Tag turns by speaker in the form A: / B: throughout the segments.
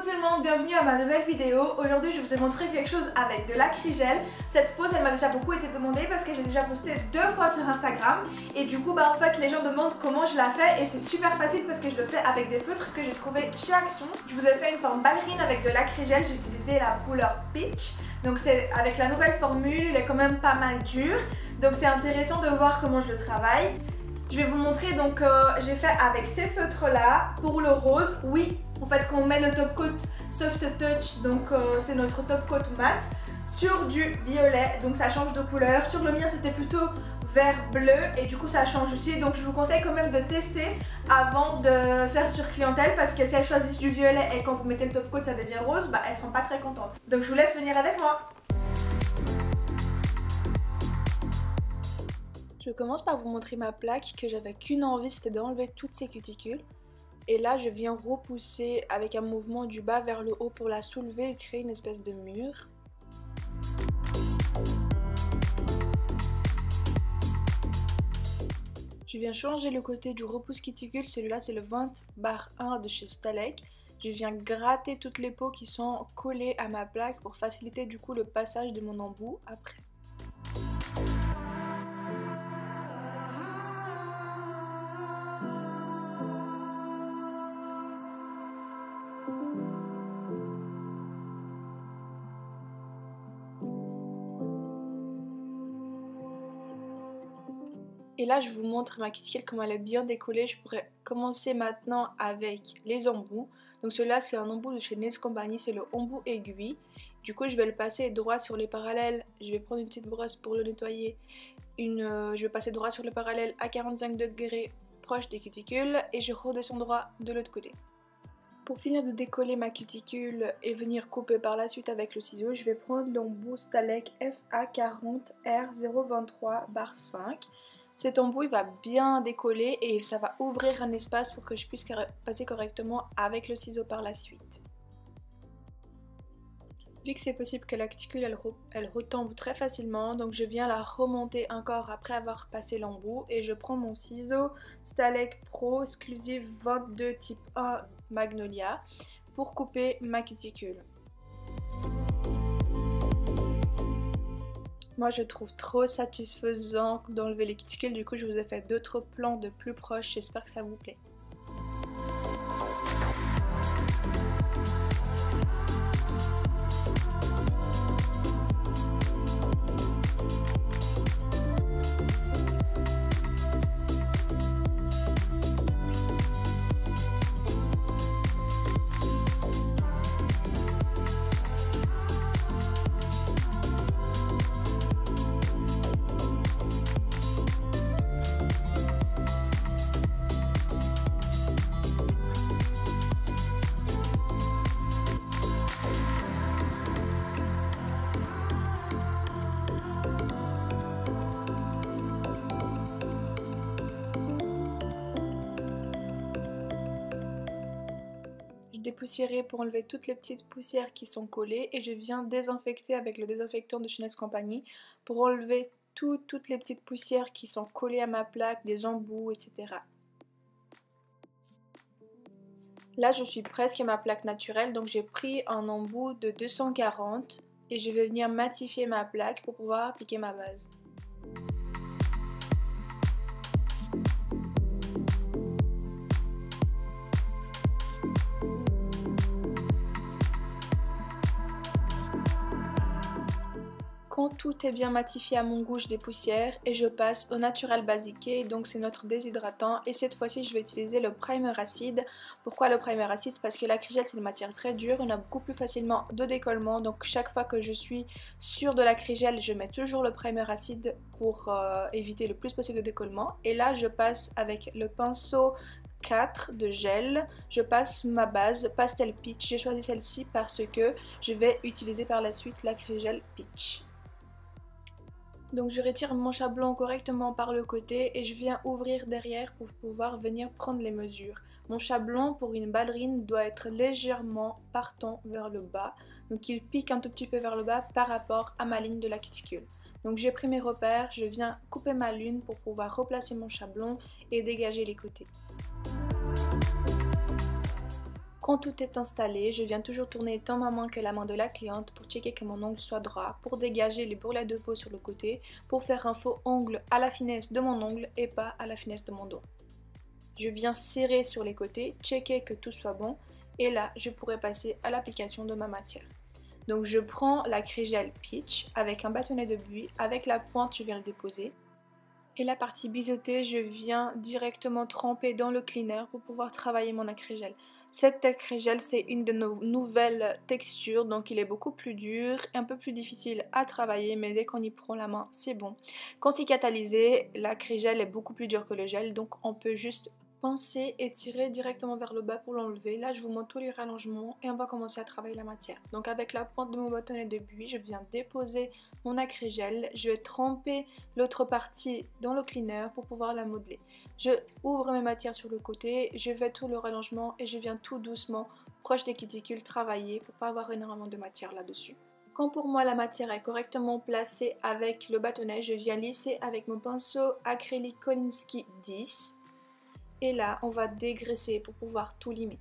A: tout le monde, bienvenue à ma nouvelle vidéo. Aujourd'hui je vous ai montré quelque chose avec de l'acrygel. Cette pose elle m'a déjà beaucoup été demandée parce que j'ai déjà posté 2 fois sur Instagram. Et du coup en fait les gens demandent comment je la fais et c'est super facile parce que je le fais avec des feutres que j'ai trouvé chez Action. Je vous ai fait une forme ballerine avec de l'acrygel, j'ai utilisé la couleur Peach. Donc c'est avec la nouvelle formule, il est quand même pas mal dur. Donc c'est intéressant de voir comment je le travaille. Je vais vous montrer, donc j'ai fait avec ces feutres là. Pour le rose, oui, en fait quand on met le top coat soft touch, donc c'est notre top coat mat, sur du violet, donc ça change de couleur. Sur le mien c'était plutôt vert bleu et du coup ça change aussi, donc je vous conseille quand même de tester avant de faire sur clientèle, parce que si elles choisissent du violet et quand vous mettez le top coat ça devient rose, bah elles seront pas très contentes. Donc je vous laisse venir avec moi. Je commence par vous montrer ma plaque que j'avais qu'une envie, c'était d'enlever toutes ces cuticules. Et là je viens repousser avec un mouvement du bas vers le haut pour la soulever et créer une espèce de mur. Je viens changer le côté du repousse cuticule, celui-là c'est le 20/1 de chez Stalek. Je viens gratter toutes les peaux qui sont collées à ma plaque pour faciliter du coup le passage de mon embout après. Et là je vous montre ma cuticule comment elle est bien décollée. Je pourrais commencer maintenant avec les embouts. Donc celui-là c'est un embout de chez Nails Company, c'est le embout aiguille. Du coup je vais le passer droit sur les parallèles. Je vais prendre une petite brosse pour le nettoyer. Je vais passer droit sur le parallèle à 45 degrés proche des cuticules et je redescends droit de l'autre côté. Pour finir de décoller ma cuticule et venir couper par la suite avec le ciseau, je vais prendre l'embout Stalek FA40R023/5. Cet embout il va bien décoller et ça va ouvrir un espace pour que je puisse passer correctement avec le ciseau par la suite. Vu que c'est possible que la cuticule elle retombe très facilement, donc je viens la remonter encore après avoir passé l'embout et je prends mon ciseau Stalek Pro Exclusive 22 type 1 Magnolia pour couper ma cuticule. Moi je trouve trop satisfaisant d'enlever les cuticules, du coup je vous ai fait d'autres plans de plus proches, j'espère que ça vous plaît. Dépoussiérer pour enlever toutes les petites poussières qui sont collées et je viens désinfecter avec le désinfectant de chez Nails Company pour enlever toutes les petites poussières qui sont collées à ma plaque, des embouts, etc. Là je suis presque à ma plaque naturelle, donc j'ai pris un embout de 240 et je vais venir matifier ma plaque pour pouvoir appliquer ma base. Quand tout est bien matifié à mon goût, je dépoussière et je passe au Natural Basic, donc c'est notre déshydratant, et cette fois-ci je vais utiliser le primer acide. Pourquoi le primer acide? Parce que l'acrygel c'est une matière très dure, on a beaucoup plus facilement de décollement, donc chaque fois que je suis sur de l'acrygel je mets toujours le primer acide pour éviter le plus possible de décollement. Et là je passe avec le pinceau 4 de gel, je passe ma base Pastel Peach. J'ai choisi celle-ci parce que je vais utiliser par la suite l'acrygel Peach. Donc je retire mon chablon correctement par le côté et je viens ouvrir derrière pour pouvoir venir prendre les mesures. Mon chablon pour une ballerine doit être légèrement partant vers le bas, donc il pique un tout petit peu vers le bas par rapport à ma ligne de la cuticule. Donc j'ai pris mes repères, je viens couper ma lune pour pouvoir replacer mon chablon et dégager les côtés. Quand tout est installé, je viens toujours tourner tant ma main que la main de la cliente pour checker que mon ongle soit droit, pour dégager les bourrelets de peau sur le côté, pour faire un faux ongle à la finesse de mon ongle et pas à la finesse de mon doigt. Je viens serrer sur les côtés, checker que tout soit bon et là je pourrais passer à l'application de ma matière. Donc je prends la Crégel Peach avec un bâtonnet de buis, avec la pointe je viens le déposer. Et la partie biseautée, je viens directement tremper dans le cleaner pour pouvoir travailler mon acrygel. Cet acrygel, c'est une de nos nouvelles textures, donc il est beaucoup plus dur, un peu plus difficile à travailler, mais dès qu'on y prend la main, c'est bon. Quand c'est catalysé, l'acrygel est beaucoup plus dur que le gel, donc on peut juste pincer et tirer directement vers le bas pour l'enlever. Là, je vous montre tous les rallongements et on va commencer à travailler la matière. Donc avec la pointe de mon bâtonnet de buis, je viens déposer mon acrygel. Je vais tremper l'autre partie dans le cleaner pour pouvoir la modeler. Je ouvre mes matières sur le côté, je fais tout le rallongement et je viens tout doucement, proche des cuticules, travailler pour pas avoir énormément de matière là-dessus. Quand pour moi la matière est correctement placée avec le bâtonnet, je viens lisser avec mon pinceau acrylique Kolinsky 10. Et là, on va dégraisser pour pouvoir tout limer.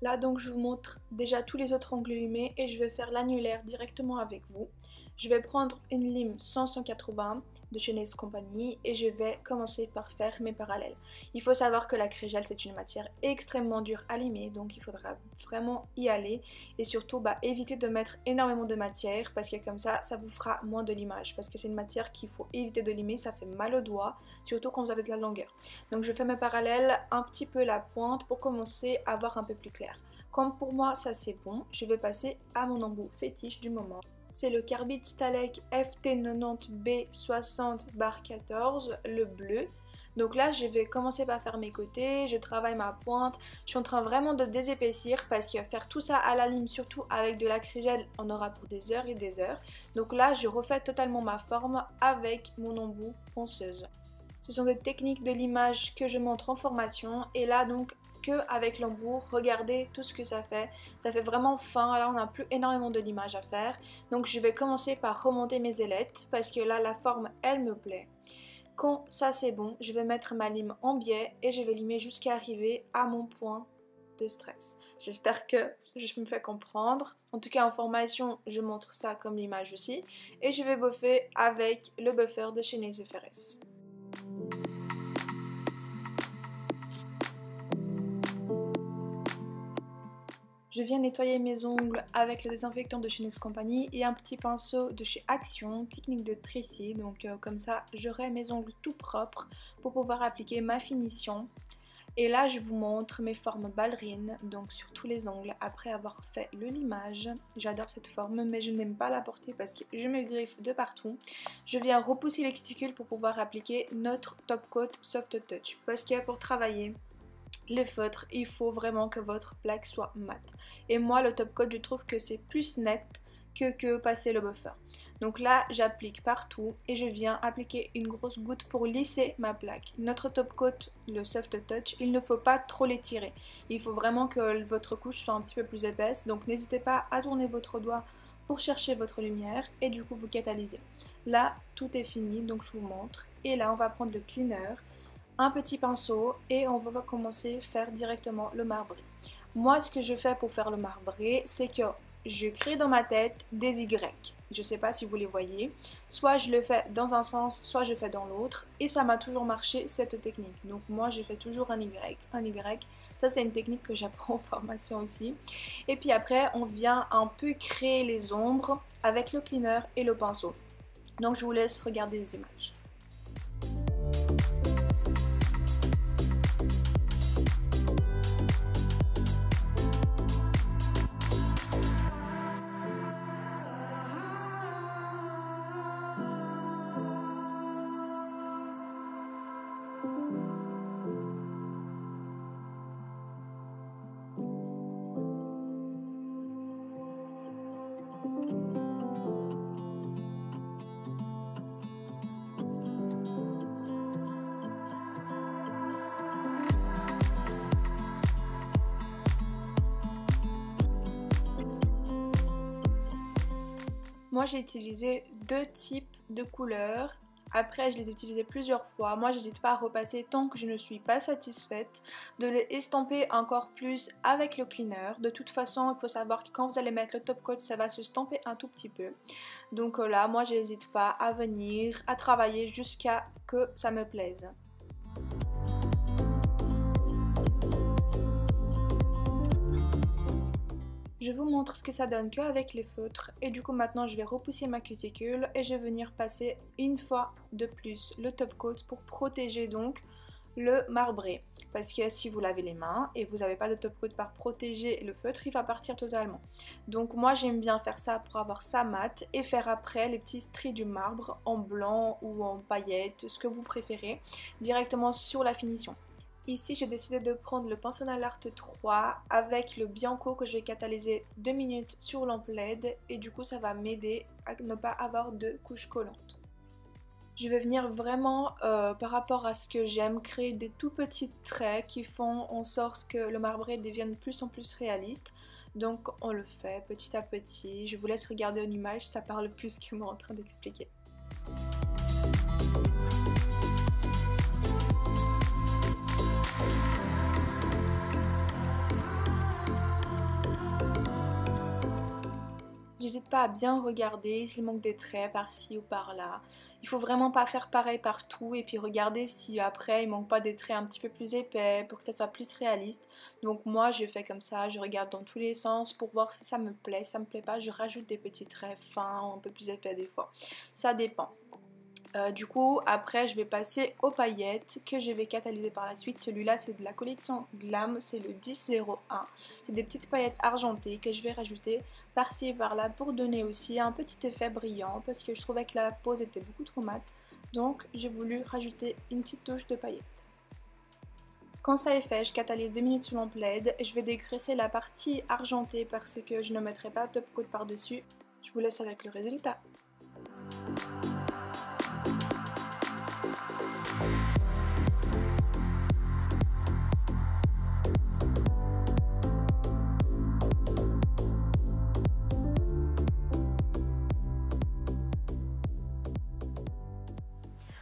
A: Là, donc, je vous montre déjà tous les autres ongles limés et je vais faire l'annulaire directement avec vous. Je vais prendre une lime 100-180 de chez Nails Company et je vais commencer par faire mes parallèles. Il faut savoir que l'acrygel c'est une matière extrêmement dure à limer, donc il faudra vraiment y aller et surtout éviter de mettre énormément de matière parce que comme ça vous fera moins de limage parce que c'est une matière qu'il faut éviter de limer, ça fait mal aux doigts, surtout quand vous avez de la longueur. Donc je fais mes parallèles, un petit peu la pointe pour commencer à voir un peu plus clair. Comme pour moi ça c'est bon, je vais passer à mon embout fétiche du moment. C'est le Carbide Stalek FT90B60-14, le bleu. Donc là, je vais commencer par faire mes côtés, je travaille ma pointe. Je suis en train vraiment de désépaissir parce que faire tout ça à la lime, surtout avec de l'acrygel, on aura pour des heures et des heures. Donc là, je refais totalement ma forme avec mon embout ponceuse. Ce sont des techniques de limage que je montre en formation et là donc avec l'embout, regardez tout ce que ça fait vraiment fin, là on n'a plus énormément de limage à faire, donc je vais commencer par remonter mes ailettes parce que là la forme elle me plaît. Quand ça c'est bon, je vais mettre ma lime en biais et je vais limer jusqu'à arriver à mon point de stress. J'espère que je me fais comprendre, en tout cas en formation je montre ça comme l'image aussi et je vais buffer avec le buffer de chez Nails Ferres. Je viens nettoyer mes ongles avec le désinfectant de chez Nails Company et un petit pinceau de chez Action, technique de Tracy. Donc comme ça, j'aurai mes ongles tout propres pour pouvoir appliquer ma finition. Et là, je vous montre mes formes ballerines, donc sur tous les ongles, après avoir fait le limage. J'adore cette forme, mais je n'aime pas la porter parce que je me griffe de partout. Je viens repousser les cuticules pour pouvoir appliquer notre top coat Soft Touch. Parce que pour travailler les feutres, il faut vraiment que votre plaque soit mate. Et moi, le top coat, je trouve que c'est plus net que passer le buffer. Donc là, j'applique partout et je viens appliquer une grosse goutte pour lisser ma plaque. Notre top coat, le Soft Touch, il ne faut pas trop l'étirer. Il faut vraiment que votre couche soit un petit peu plus épaisse. Donc n'hésitez pas à tourner votre doigt pour chercher votre lumière et du coup vous catalysez. Là, tout est fini, donc je vous montre. Et là, on va prendre le cleaner, un petit pinceau et on va commencer à faire directement le marbré. Moi, ce que je fais pour faire le marbré, c'est que je crée dans ma tête des Y. Je ne sais pas si vous les voyez. Soit je le fais dans un sens, soit je fais dans l'autre. Et ça m'a toujours marché cette technique. Donc moi, je fais toujours un Y. Un Y. Ça, c'est une technique que j'apprends en formation aussi. Et puis après, on vient un peu créer les ombres avec le cleaner et le pinceau. Donc je vous laisse regarder les images. Moi j'ai utilisé deux types de couleurs Après, je les ai utilisés plusieurs fois. Moi, j'hésite pas à repasser tant que je ne suis pas satisfaite, de les estamper encore plus avec le cleaner. De toute façon, il faut savoir que quand vous allez mettre le top coat, ça va se stamper un tout petit peu. Donc là, moi, j'hésite pas à venir, à travailler jusqu'à que ça me plaise. Je vous montre ce que ça donne qu'avec les feutres et du coup maintenant je vais repousser ma cuticule et je vais venir passer une fois de plus le top coat pour protéger donc le marbré, parce que si vous lavez les mains et vous n'avez pas de top coat par protéger le feutre, il va partir totalement. Donc moi j'aime bien faire ça pour avoir ça mat et faire après les petits stries du marbre en blanc ou en paillettes, ce que vous préférez, directement sur la finition. Ici, j'ai décidé de prendre le Pensionnat Art 3 avec le Bianco que je vais catalyser 2 minutes sur lampe LED et du coup, ça va m'aider à ne pas avoir de couche collante. Je vais venir vraiment, par rapport à ce que j'aime, créer des tout petits traits qui font en sorte que le marbré devienne de plus en plus réaliste. Donc, on le fait petit à petit. Je vous laisse regarder en image, ça parle plus que moi en train d'expliquer. N'hésite pas à bien regarder s'il manque des traits par-ci ou par-là. Il faut vraiment pas faire pareil partout et puis regarder si après il manque pas des traits un petit peu plus épais pour que ça soit plus réaliste. Donc moi je fais comme ça, je regarde dans tous les sens pour voir si ça me plaît. Si ça me plaît pas, je rajoute des petits traits fins ou un peu plus épais des fois. Ça dépend. Du coup, après, je vais passer aux paillettes que je vais catalyser par la suite. Celui-là, c'est de la collection Glam, c'est le 1001. C'est des petites paillettes argentées que je vais rajouter par-ci et par-là pour donner aussi un petit effet brillant parce que je trouvais que la pose était beaucoup trop mate. Donc, j'ai voulu rajouter une petite touche de paillettes. Quand ça est fait, je catalyse 2 minutes sur lampe LED et je vais dégraisser la partie argentée parce que je ne mettrai pas top coat par-dessus. Je vous laisse avec le résultat.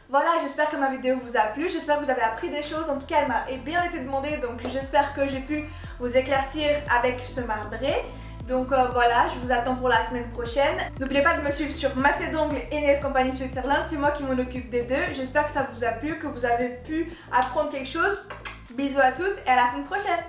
A: Voilà, j'espère que ma vidéo vous a plu, j'espère que vous avez appris des choses, en tout cas elle m'a bien été demandée, donc j'espère que j'ai pu vous éclaircir avec ce marbré. Donc voilà, je vous attends pour la semaine prochaine. N'oubliez pas de me suivre sur Massé d'ongles et Nails Company Switzerland, c'est moi qui m'en occupe des deux. J'espère que ça vous a plu, que vous avez pu apprendre quelque chose. Bisous à toutes et à la semaine prochaine.